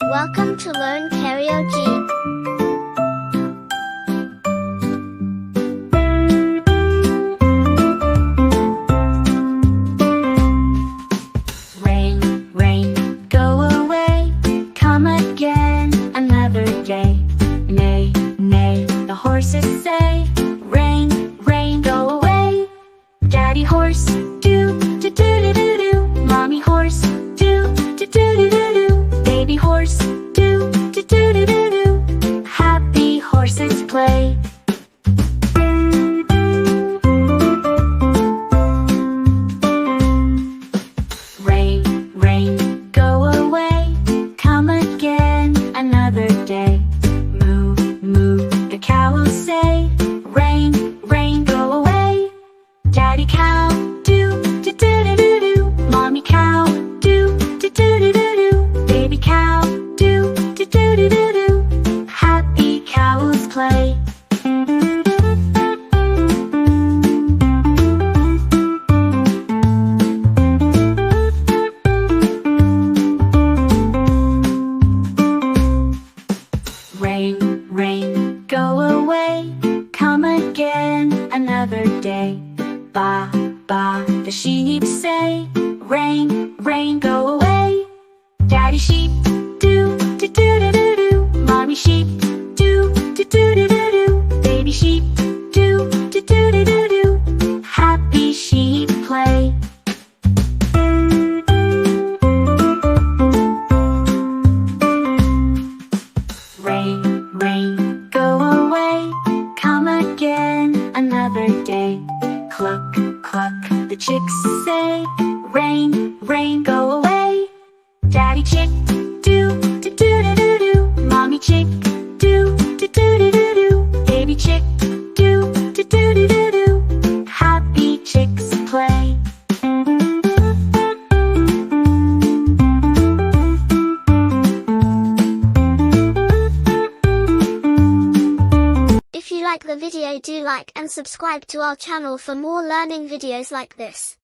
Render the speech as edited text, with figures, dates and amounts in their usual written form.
Welcome to Learn Karaoke. Rain, rain, go away, come again another day. Neigh, neigh, the horses say, rain, rain, go away. Daddy horse, do, do, do, do, do, do. Mommy horse, do, do, do, do, do, do. Baby horse, do, do, do, do, do, do. Happy horses play. Rain, rain, go away, come again another day. Moo, moo, the cow will say, rain, rain, go away. Daddy cow, do, do, do, do, do, do. Mommy cow, do, do, do, do, do, do. Baby cow, do, do, do, do, do, do. Happy cows play. Rain, rain, go away, come again another day. Ba, ba, the sheep say, rain, rain, go away. Daddy sheep, do, do, do, do, do, do. Mommy sheep, do, do, do, do, do, do. Baby sheep, do, do, do, do, do, do. Happy sheep play. Rain, rain, go away, come again another day. Cluck, cluck, the chicks say, rain, rain, go away. Daddy chick, do, do, do, do, do, do. Mommy chick, do, do, do, do, do, do. Baby chick, do, do, do, do, do, do. Happy chicks play. If you like the video, do like and subscribe to our channel for more learning videos like this.